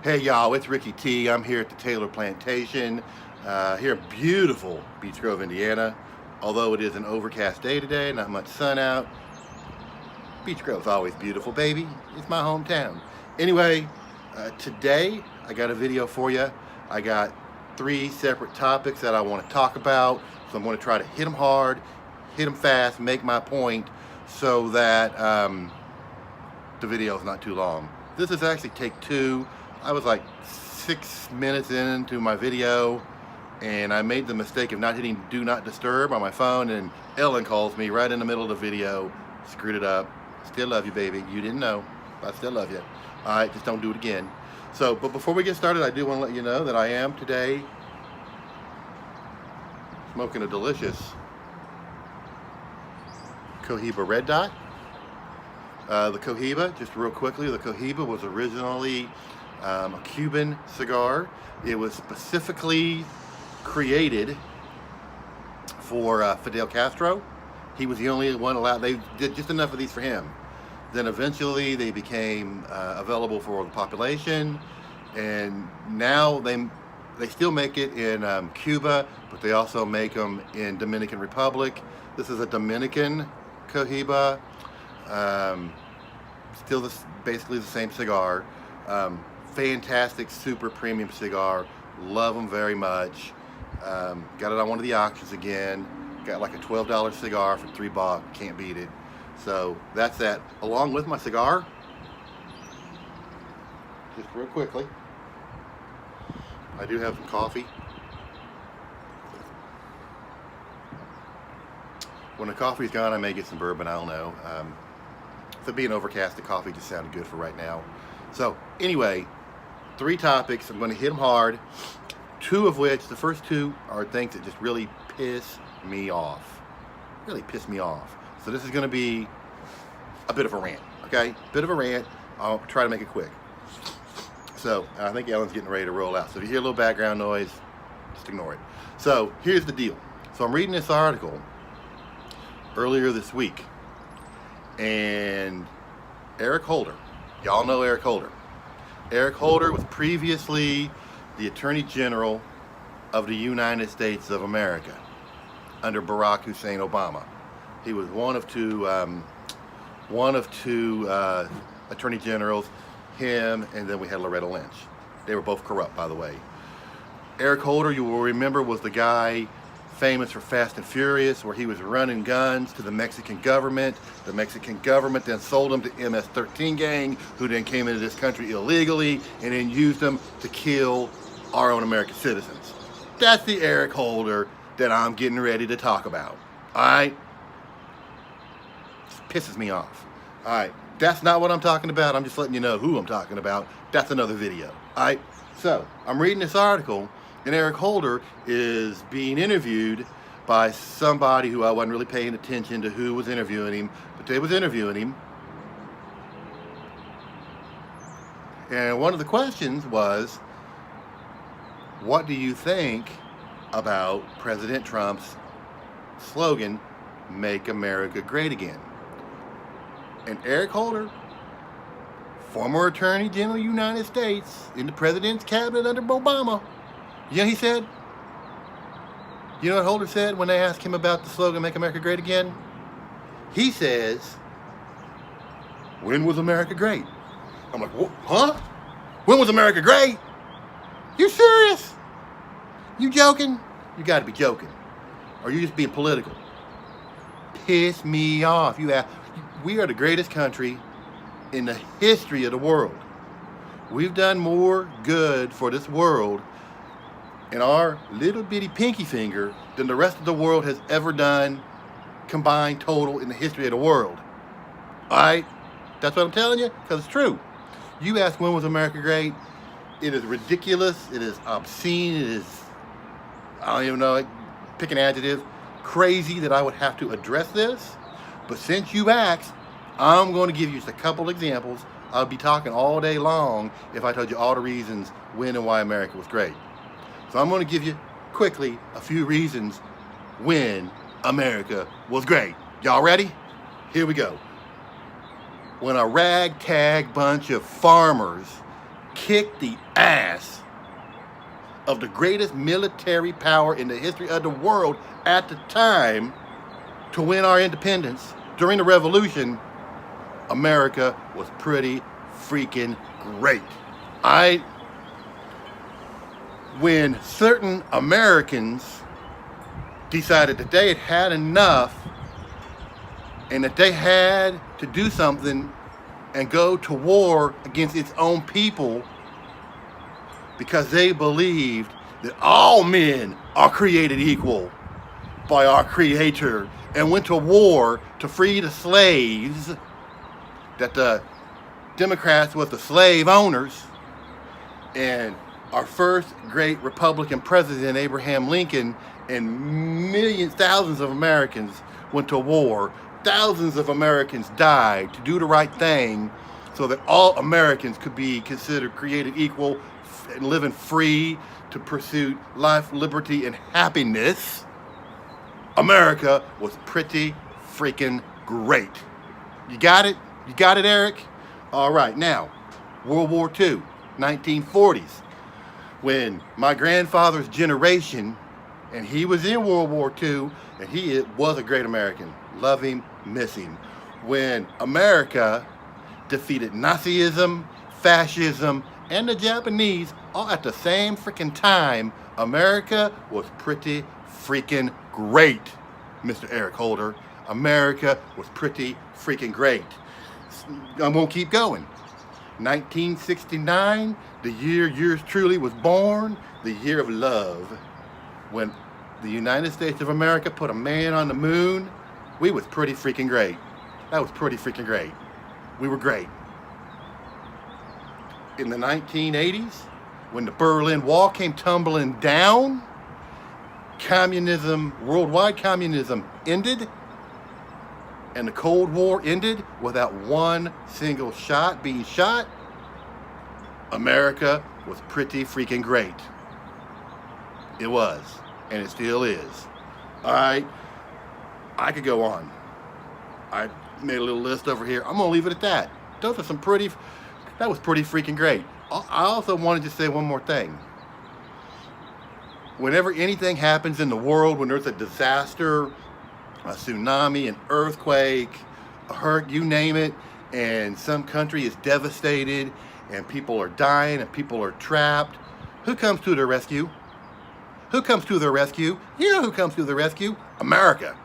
Hey y'all, it's Ricky T. I'm here at the Taylor Plantation, here in beautiful Beech Grove, Indiana. Although it is an overcast day today, not much sun out. Beech Grove's always beautiful, baby. It's my hometown. Anyway, today I got a video for you. I got 3 separate topics that I want to talk about. So I'm going to try to hit them hard, hit them fast, make my point so that the video is not too long. This is actually take 2. I was like 6 minutes into my video and I made the mistake of not hitting do not disturb on my phone, and Ellen calls me right in the middle of the video. Screwed it up. Still love you, baby. You didn't know, but I still love you. Alright, just don't do it again. So, but before we get started, I do want to let you know that I am today smoking a delicious Cohiba Red Dot. The Cohiba, just real quickly, the Cohiba was originally a Cuban cigar. It was specifically created for Fidel Castro. He was the only one allowed. They did just enough of these for him. Then eventually they became available for the population, and now they still make it in Cuba, but they also make them in Dominican Republic. This is a Dominican Cohiba. Still basically the same cigar. Fantastic, super premium cigar. Love them very much. Got it on one of the auctions again. Got like a $12 cigar for $3. Can't beat it. So that's that. Along with my cigar, just real quickly, I do have some coffee. When the coffee's gone, I may get some bourbon. I don't know. If it being overcast, the coffee just sounded good for right now. So anyway, 3 topics. I'm going to hit them hard. 2 of which, the first 2 are things that just really piss me off. Really piss me off. So this is going to be a bit of a rant. Okay, bit of a rant. I'll try to make it quick. So I think Ellen's getting ready to roll out. So if you hear a little background noise, just ignore it. So here's the deal. So I'm reading this article earlier this week, and Eric Holder, y'all know Eric Holder. Eric Holder was previously the Attorney General of the United States of America under Barack Hussein Obama. He was one of two Attorney Generals, him, and then we had Loretta Lynch. They were both corrupt, by the way. Eric Holder, you will remember, was the guy famous for Fast and Furious, where he was running guns to the Mexican government. The Mexican government then sold them to MS-13 gang, who then came into this country illegally and then used them to kill our own American citizens. That's the Eric Holder that I'm getting ready to talk about. Alright? Pisses me off. Alright, that's not what I'm talking about. I'm just letting you know who I'm talking about. That's another video. Alright? So, I'm reading this article, and Eric Holder is being interviewed by somebody who I wasn't really paying attention to who was interviewing him, but they was interviewing him. And one of the questions was, what do you think about President Trump's slogan, "Make America Great Again"? And Eric Holder, former Attorney General of the United States in the President's cabinet under Obama, you know, he said, you know what Holder said when they asked him about the slogan, "Make America Great Again"? He says, "When was America great?" I'm like, what? Huh? When was America great? You serious? You joking? You gotta be joking. Or you just being political. Piss me off. We are the greatest country in the history of the world. We've done more good for this world in our little bitty pinky finger than the rest of the world has ever done combined total in the history of the world. Alright? That's what I'm telling you, because it's true. You ask when was America great, it is ridiculous, it is obscene, it is, I don't even know, pick an adjective, crazy that I would have to address this. But since you asked, I'm going to give you just a couple examples. I'll be talking all day long if I told you all the reasons when and why America was great. So I'm going to give you quickly a few reasons when America was great. Y'all ready? Here we go. When a ragtag bunch of farmers kicked the ass of the greatest military power in the history of the world at the time to win our independence. During the Revolution, America was pretty freaking great. When certain Americans decided that they had had enough and that they had to do something and go to war against its own people because they believed that all men are created equal by our Creator, and went to war to free the slaves, that the Democrats was the slave owners, and our first great Republican president, Abraham Lincoln, and millions, thousands of Americans went to war. Thousands of Americans died to do the right thing so that all Americans could be considered created equal and living free to pursue life, liberty, and happiness. America was pretty freaking great. You got it? You got it, Eric? All right, now, World War II, 1940s, when my grandfather's generation, and he was in World War II, and he was a great American. Love him, miss him. When America defeated Nazism, fascism, and the Japanese all at the same freaking time, America was pretty freaking great, Mr. Eric Holder. America was pretty freaking great. I'm gonna keep going. 1969, the year yours truly was born, the year of love. When the United States of America put a man on the moon, we was pretty freaking great. That was pretty freaking great. We were great. In the 1980s, when the Berlin Wall came tumbling down, communism, worldwide communism ended, and the Cold War ended without one single shot being shot, America was pretty freaking great. It was, and it still is. All right, I could go on. I made a little list over here. I'm gonna leave it at that. Those are that was pretty freaking great. I also wanted to say one more thing. Whenever anything happens in the world, when there's a disaster, a tsunami, an earthquake, a hurricane, you name it, and some country is devastated, and people are dying, and people are trapped, who comes to their rescue? Who comes to their rescue? You know who comes to their rescue? America.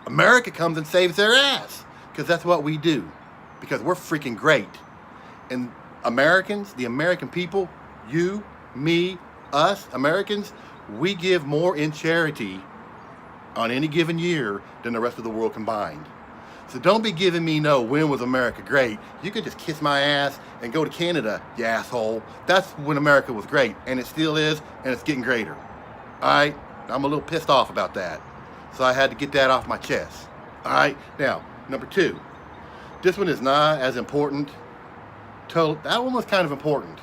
America comes and saves their ass, because that's what we do, because we're freaking great. And Americans, the American people, you, me, us, Americans, we give more in charity on any given year than the rest of the world combined. So don't be giving me no, when was America great? You could just kiss my ass and go to Canada, you asshole. That's when America was great, and it still is, and it's getting greater. All right, I'm a little pissed off about that. So I had to get that off my chest. All right, now, number 2. This one is not as important. That one was kind of important.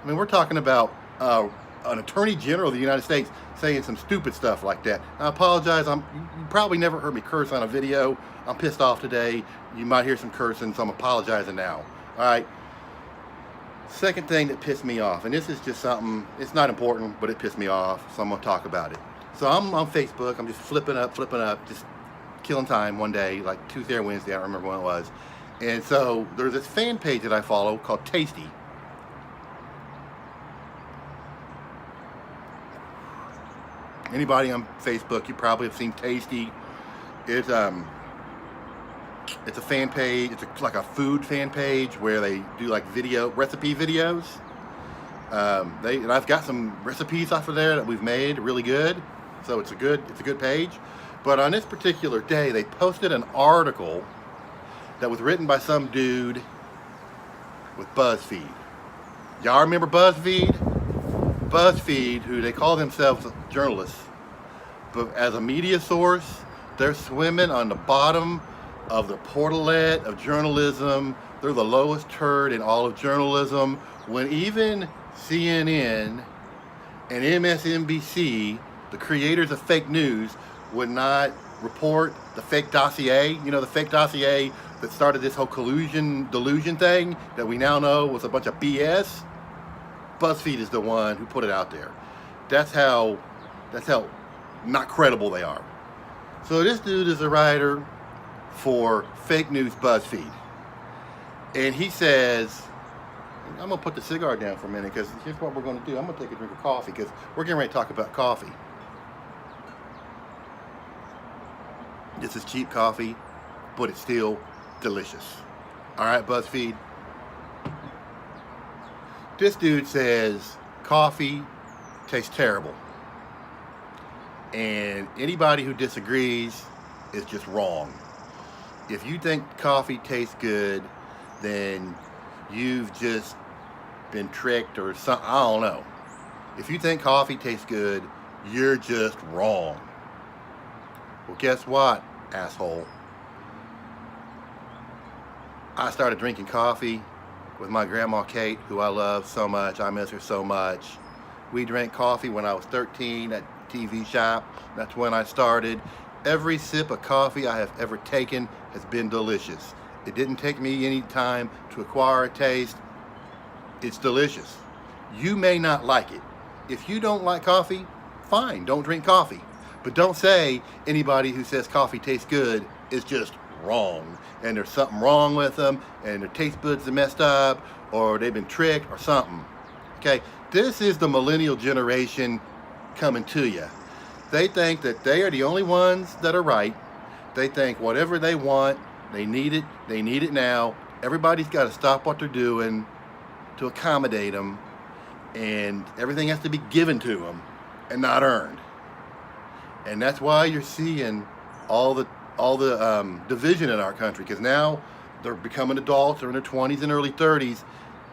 I mean, we're talking about an Attorney General of the United States saying some stupid stuff like that. I apologize. You probably never heard me curse on a video. I'm pissed off today. You might hear some cursing, so I'm apologizing now. All right. Second thing that pissed me off, and this is just something, it's not important, but it pissed me off, so I'm going to talk about it. So I'm on Facebook. I'm just flipping up, just killing time one day, like Tuesday or Wednesday. I don't remember when it was. And so there's this fan page that I follow called Tasty. Anybody on Facebook, you probably have seen Tasty. It's a fan page. It's like a food fan page where they do like recipe videos. And I've got some recipes off of there that we've made really good. So it's a good page. But on this particular day, they posted an article that was written by some dude with BuzzFeed. Y'all remember BuzzFeed? BuzzFeed, who they call themselves journalists, but as a media source, they're swimming on the bottom of the portalet of journalism. They're the lowest turd in all of journalism. When even CNN and MSNBC, the creators of fake news, would not report the fake dossier, you know, the fake dossier that started this whole delusion thing that we now know was a bunch of BS. BuzzFeed is the one who put it out there. That's how not credible they are. So this dude is a writer for fake news BuzzFeed. And he says, I'm going to put the cigar down for a minute because here's what we're going to do. I'm going to take a drink of coffee because we're getting ready to talk about coffee. This is cheap coffee, but it's still delicious. All right, BuzzFeed. This dude says coffee tastes terrible. And anybody who disagrees is just wrong. If you think coffee tastes good, then you've just been tricked or something. I don't know. If you think coffee tastes good, you're just wrong. Well, guess what, asshole? I started drinking coffee with my grandma Kate, who I love so much. I miss her so much. We drank coffee when I was 13 at TV shop. That's when I started. Every sip of coffee I have ever taken has been delicious. It didn't take me any time to acquire a taste. It's delicious. You may not like it. If you don't like coffee, fine, don't drink coffee. But don't say anybody who says coffee tastes good is just wrong. And there's something wrong with them, and their taste buds are messed up, or they've been tricked, or something. Okay? This is the millennial generation coming to you. They think that they are the only ones that are right. They think whatever they want, they need it now. Everybody's got to stop what they're doing to accommodate them, and everything has to be given to them and not earned. And that's why you're seeing all the division in our country, because now they're becoming adults, they're in their 20s and early 30s,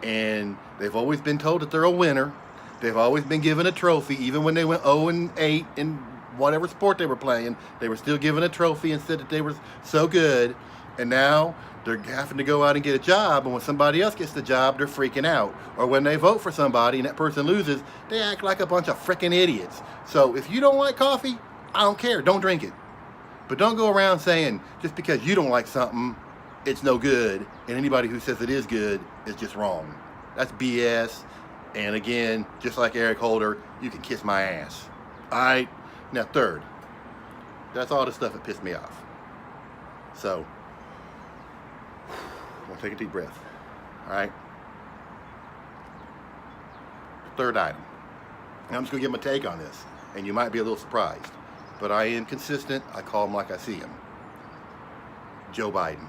and they've always been told that they're a winner. They've always been given a trophy. Even when they went 0-8 in whatever sport they were playing, they were still given a trophy and said that they were so good. And now they're having to go out and get a job, and when somebody else gets the job, they're freaking out. Or when they vote for somebody and that person loses, they act like a bunch of freaking idiots. So if you don't like coffee, I don't care, don't drink it. But don't go around saying just because you don't like something, it's no good, and anybody who says it is good is just wrong. That's BS. And again, just like Eric Holder, you can kiss my ass. Alright? Now third, that's all the stuff that pissed me off. So, I'm going to take a deep breath. Alright? Third item. And I'm just going to give my take on this, and you might be a little surprised. But I am consistent. I call him like I see him. Joe Biden.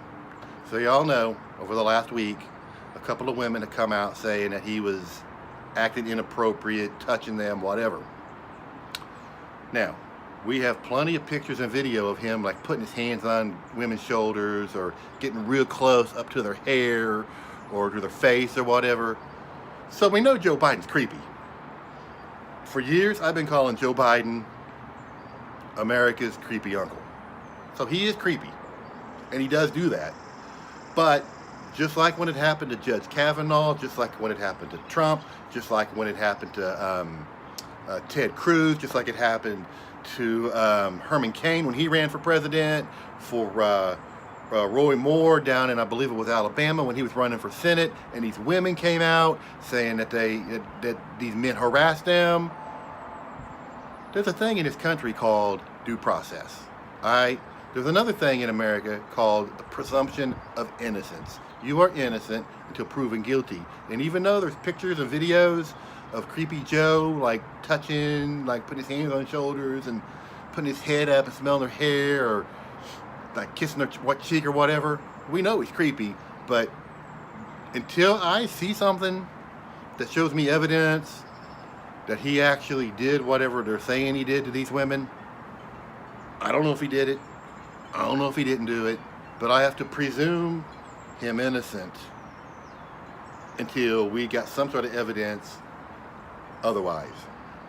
So y'all know, over the last week, a couple of women have come out saying that he was acting inappropriate, touching them, whatever. Now, we have plenty of pictures and video of him like putting his hands on women's shoulders or getting real close up to their hair or to their face or whatever. So we know Joe Biden's creepy. For years, I've been calling Joe Biden America's creepy uncle. So he is creepy, and he does do that. But just like when it happened to Judge Kavanaugh, just like when it happened to Trump, just like when it happened to Ted Cruz, just like it happened to Herman Cain when he ran for president, for Roy Moore down in, I believe it was Alabama, when he was running for Senate, and these women came out saying that that these men harassed them. There's a thing in this country called due process. All right? There's another thing in America called the presumption of innocence. You are innocent until proven guilty. And even though there's pictures and videos of creepy Joe, like touching, like putting his hands on his shoulders and putting his head up and smelling her hair, or like kissing her what cheek or whatever, we know he's creepy. But until I see something that shows me evidence that he actually did whatever they're saying he did to these women, I don't know if he did it. I don't know if he didn't do it. But I have to presume him innocent until we got some sort of evidence otherwise.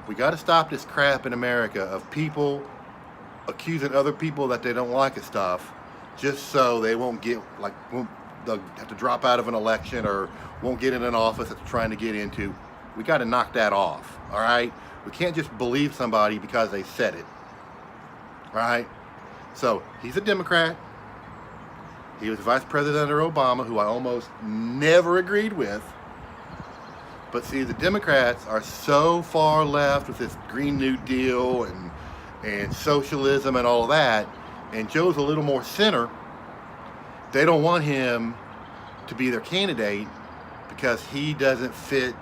We got to stop this crap in America of people accusing other people that they don't like of stuff just so they won't get, they'll have to drop out of an election or won't get in an office that they're trying to get into. We got to knock that off, all right? We can't just believe somebody because they said it, all right? So, he's a Democrat. He was vice president under Obama, who I almost never agreed with. But see, the Democrats are so far left with this Green New Deal and socialism and all that, and Joe's a little more center. They don't want him to be their candidate because he doesn't fit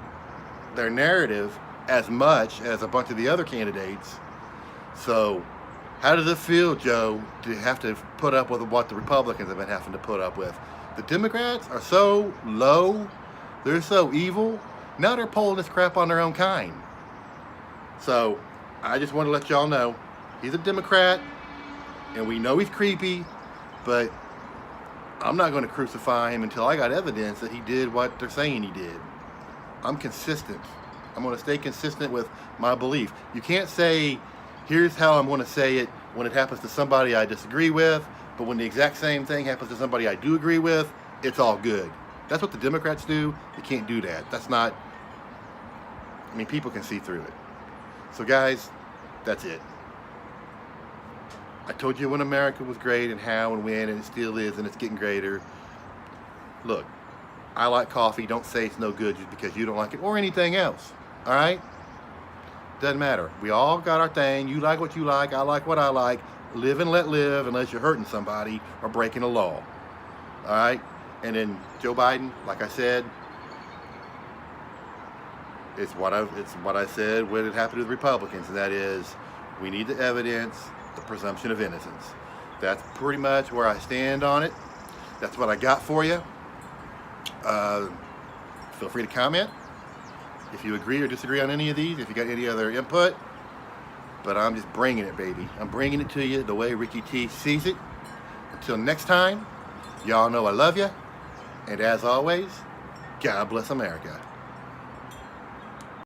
their narrative as much as a bunch of the other candidates. So how does it feel, Joe, to have to put up with what the Republicans have been having to put up with? The Democrats are so low, they're so evil, now they're pulling this crap on their own kind. So I just want to let y'all know, he's a Democrat, and we know he's creepy, but I'm not going to crucify him until I got evidence that he did what they're saying he did. I'm consistent. I'm going to stay consistent with my belief. You can't say, here's how I'm going to say it when it happens to somebody I disagree with, but when the exact same thing happens to somebody I do agree with, it's all good. That's what the Democrats do. You can't do that. That's not, I mean, people can see through it. So guys, that's it. I told you when America was great and how and when, and it still is, and it's getting greater. Look, I like coffee. Don't say it's no good just because you don't like it or anything else. All right? Doesn't matter. We all got our thing. You like what you like. I like what I like. Live and let live unless you're hurting somebody or breaking a law. All right? And then Joe Biden, like I said, it's what I said when it happened to the Republicans, and that is we need the evidence, the presumption of innocence. That's pretty much where I stand on it. That's what I got for you. Feel free to comment if you agree or disagree on any of these, if you got any other input. But I'm just bringing it, baby. I'm bringing it to you the way Ricky T sees it. Until next time, y'all know I love you. And as always, God bless America.